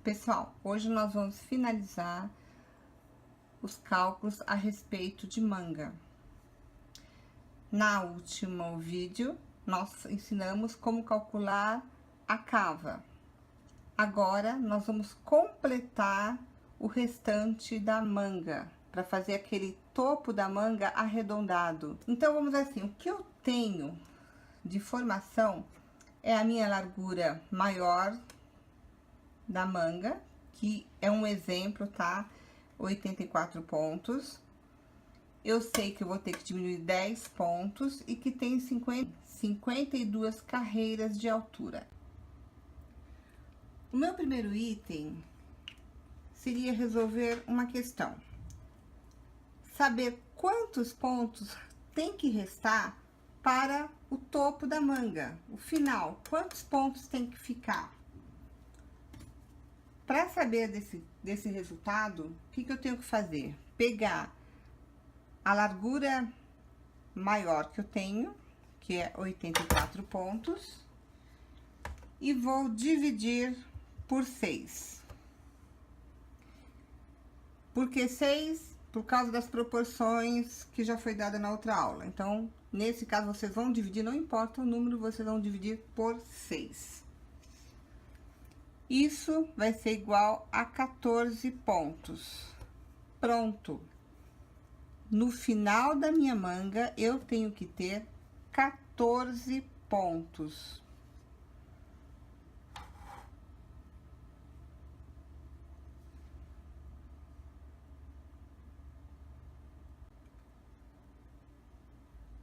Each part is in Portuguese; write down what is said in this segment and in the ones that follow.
Pessoal, hoje nós vamos finalizar os cálculos a respeito de manga. Na último vídeo, nós ensinamos como calcular a cava. Agora, nós vamos completar o restante da manga, para fazer aquele topo da manga arredondado. Então, vamos assim, o que eu tenho de formação é a minha largura maior da manga, que é um exemplo, tá? 84 pontos. Eu sei que eu vou ter que diminuir 10 pontos e que tem 52 carreiras de altura. O meu primeiro item seria resolver uma questão. Saber quantos pontos tem que restar para o topo da manga, o final, quantos pontos tem que ficar? Para saber desse resultado, o que eu tenho que fazer? Pegar a largura maior que eu tenho, que é 84 pontos, e vou dividir por 6. Por que 6? Por causa das proporções que já foi dada na outra aula. Então, nesse caso, vocês vão dividir, não importa o número, vocês vão dividir por 6. Isso vai ser igual a 14 pontos. Pronto. No final da minha manga, eu tenho que ter 14 pontos.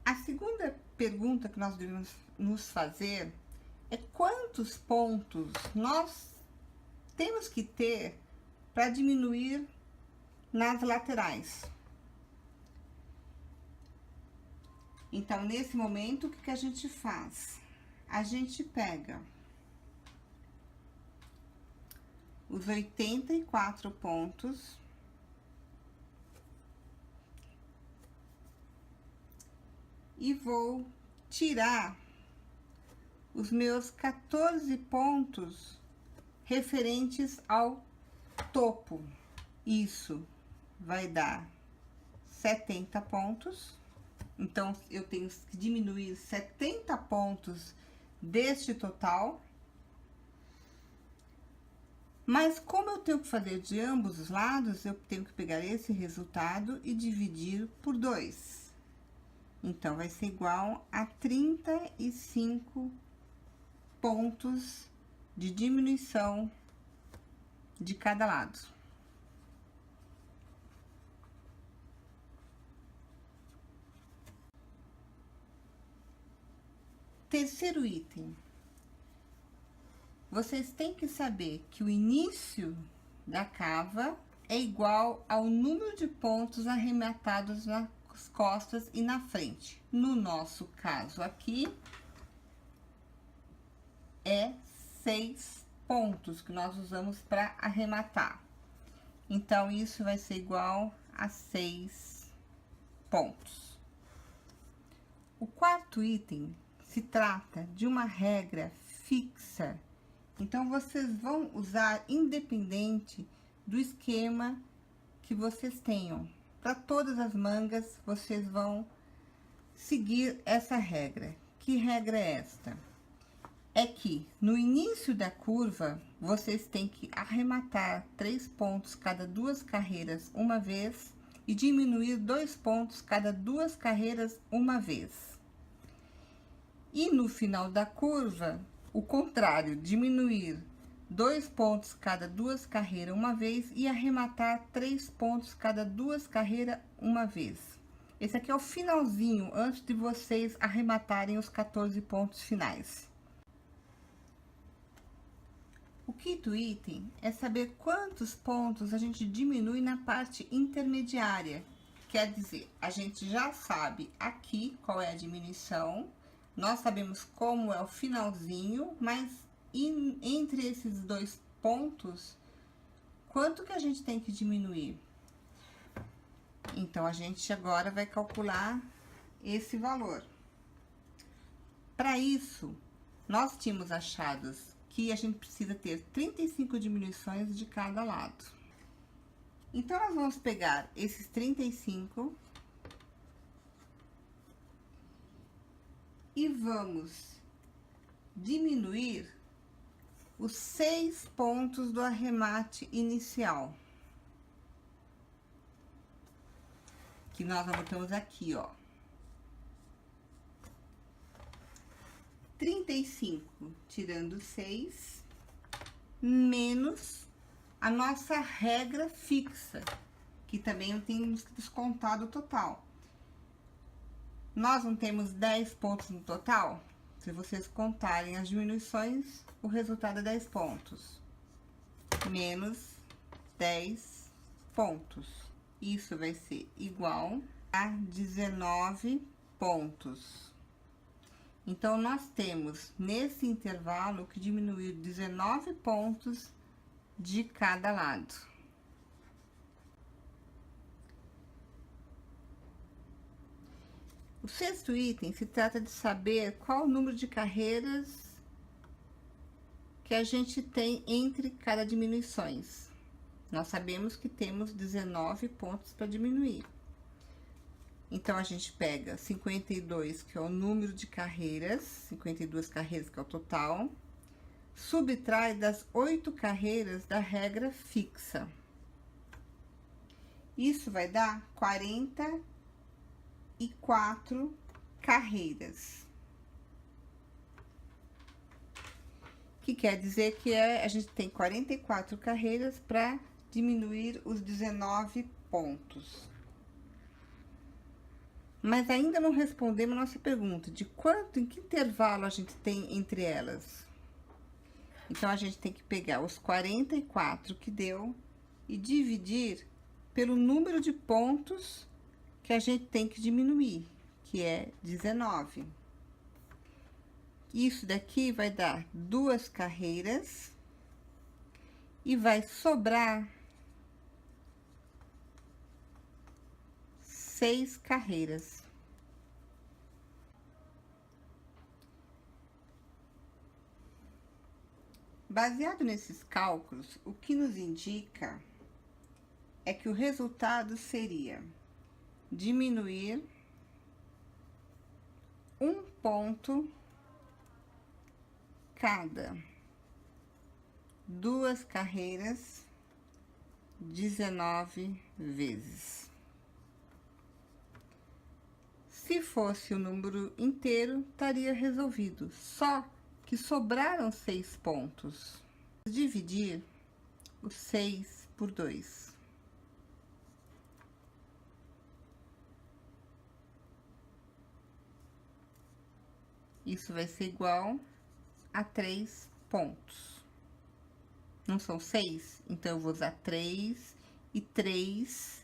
A segunda pergunta que nós devemos nos fazer é quantos pontos nós temos que ter para diminuir nas laterais. Então, nesse momento, o que a gente faz? A gente pega os 84 pontos e vou tirar os meus 14 pontos referentes ao topo. Isso vai dar 70 pontos. Então, eu tenho que diminuir 70 pontos deste total. Mas, como eu tenho que fazer de ambos os lados, eu tenho que pegar esse resultado e dividir por 2. Então, vai ser igual a 35 pontos de diminuição de cada lado. Terceiro item. Vocês têm que saber que o início da cava é igual ao número de pontos arrematados nas costas e na frente. No nosso caso aqui, é 6 pontos que nós usamos para arrematar. Então, isso vai ser igual a 6 pontos. O quarto item se trata de uma regra fixa. Então, vocês vão usar independente do esquema que vocês tenham. Para todas as mangas, vocês vão seguir essa regra. Que regra é esta? É que no início da curva, vocês têm que arrematar 3 pontos cada 2 carreiras uma vez e diminuir 2 pontos cada 2 carreiras uma vez. E no final da curva, o contrário, diminuir 2 pontos cada 2 carreiras uma vez e arrematar 3 pontos cada 2 carreiras uma vez. Esse aqui é o finalzinho, antes de vocês arrematarem os 14 pontos finais. O quinto item é saber quantos pontos a gente diminui na parte intermediária. Quer dizer, a gente já sabe aqui qual é a diminuição, nós sabemos como é o finalzinho, mas entre esses 2 pontos, quanto que a gente tem que diminuir? Então, a gente agora vai calcular esse valor. Para isso, nós tínhamos achados que a gente precisa ter 35 diminuições de cada lado. Então, nós vamos pegar esses 35 e vamos diminuir os 6 pontos do arremate inicial. Que nós anotamos aqui, ó. 35 tirando 6, menos a nossa regra fixa, que também temos que descontar do total. Nós não temos 10 pontos no total? Se vocês contarem as diminuições, o resultado é 10 pontos. Menos 10 pontos. Isso vai ser igual a 19 pontos. Então, nós temos, nesse intervalo, que diminuir 19 pontos de cada lado. O sexto item se trata de saber qual o número de carreiras que a gente tem entre cada diminuições. Nós sabemos que temos 19 pontos para diminuir. Então, a gente pega 52, que é o número de carreiras, 52 carreiras, que é o total, subtrai das 8 carreiras da regra fixa. Isso vai dar 44 carreiras. Que quer dizer que a gente tem 44 carreiras para diminuir os 19 pontos. Mas ainda não respondemos a nossa pergunta de em que intervalo a gente tem entre elas. Então, a gente tem que pegar os 44 que deu e dividir pelo número de pontos que a gente tem que diminuir, que é 19. Isso daqui vai dar 2 carreiras e vai sobrar 6 carreiras. Baseado nesses cálculos, o que nos indica é que o resultado seria diminuir 1 ponto cada 2 carreiras 19 vezes. Se fosse o número inteiro, estaria resolvido. Só que sobraram 6 pontos. Dividir os 6 por 2. Isso vai ser igual a 3 pontos. Não são 6? Então, eu vou usar 3 e 3.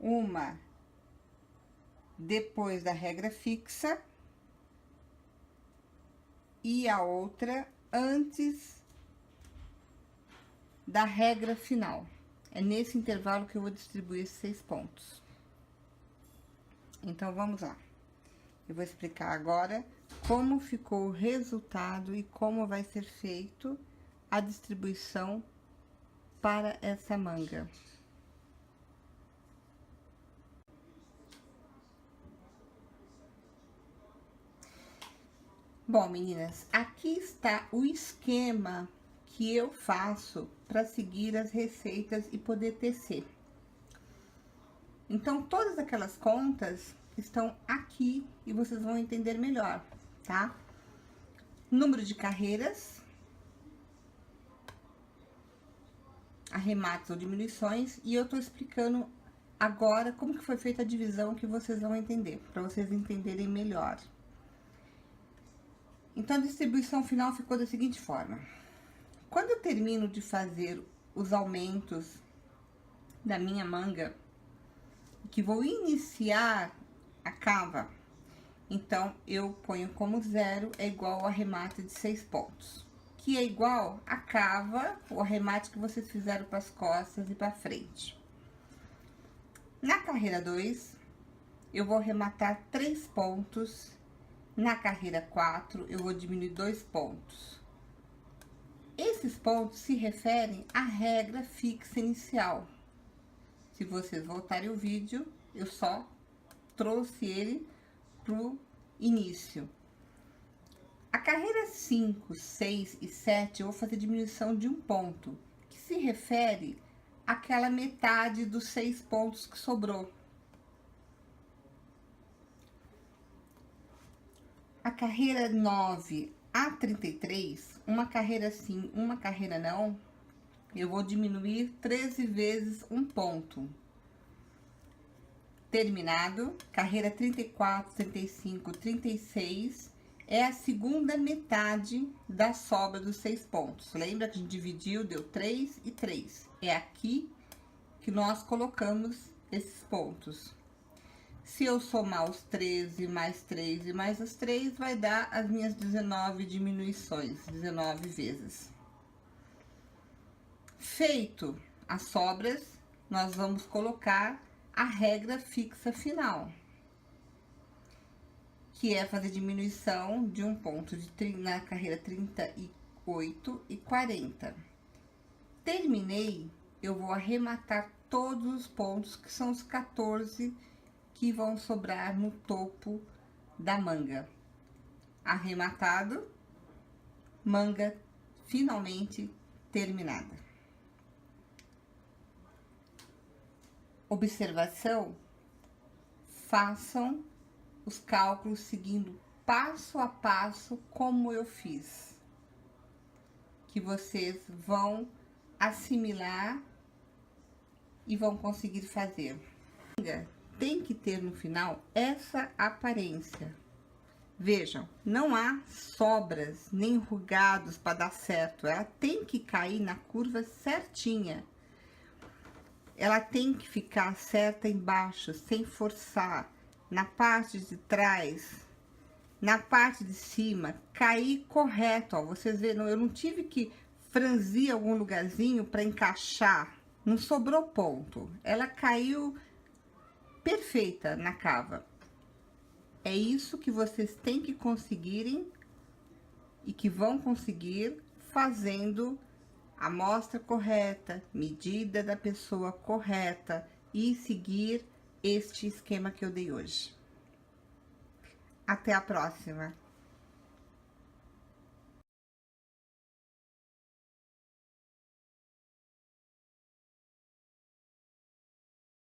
Uma depois da regra fixa e a outra antes da regra final. É nesse intervalo que eu vou distribuir esses 6 pontos. Então, vamos lá. Eu vou explicar agora como ficou o resultado e como vai ser feito a distribuição para essa manga. Bom, meninas, aqui está o esquema que eu faço para seguir as receitas e poder tecer. Então, todas aquelas contas estão aqui e vocês vão entender melhor, tá? Número de carreiras, arremates ou diminuições, e eu tô explicando agora como que foi feita a divisão que vocês vão entender, para vocês entenderem melhor. Então, a distribuição final ficou da seguinte forma. Quando eu termino de fazer os aumentos da minha manga, que vou iniciar a cava, então, eu ponho como 0 é igual ao arremate de 6 pontos, que é igual a cava, o arremate que vocês fizeram para as costas e para frente. Na carreira 2, eu vou arrematar 3 pontos. Na carreira 4, eu vou diminuir 2 pontos. Esses pontos se referem à regra fixa inicial. Se vocês voltarem o vídeo, eu só trouxe ele pro início. A carreira 5, 6 e 7, eu vou fazer diminuição de 1 ponto, que se refere àquela metade dos 6 pontos que sobrou. A carreira 9 a 33, uma carreira sim, uma carreira não, eu vou diminuir 13 vezes 1 ponto. Terminado, carreira 34, 35, 36 é a segunda metade da sobra dos 6 pontos. Lembra que a gente dividiu, deu 3 e 3. É aqui que nós colocamos esses pontos. Se eu somar os 13 mais 3 e mais as 3, vai dar as minhas 19 diminuições, 19 vezes. Feito as sobras, nós vamos colocar a regra fixa final, que é fazer diminuição de 1 ponto na carreira 38 e 40. Terminei, eu vou arrematar todos os pontos, que são os 14 que vão sobrar no topo da manga. Arrematado, manga finalmente terminada. Observação: façam os cálculos seguindo passo a passo como eu fiz, que vocês vão assimilar e vão conseguir fazer. Tem que ter no final essa aparência. Vejam, não há sobras nem rugados para dar certo. Ela tem que cair na curva certinha. Ela tem que ficar certa embaixo, sem forçar. Na parte de trás, na parte de cima, cair correto. Ó, vocês viram, eu não tive que franzir algum lugarzinho para encaixar. Não sobrou ponto. Ela caiu perfeita na cava. É isso que vocês têm que conseguirem e que vão conseguir fazendo a amostra correta, medida da pessoa correta e seguir este esquema que eu dei hoje. Até a próxima!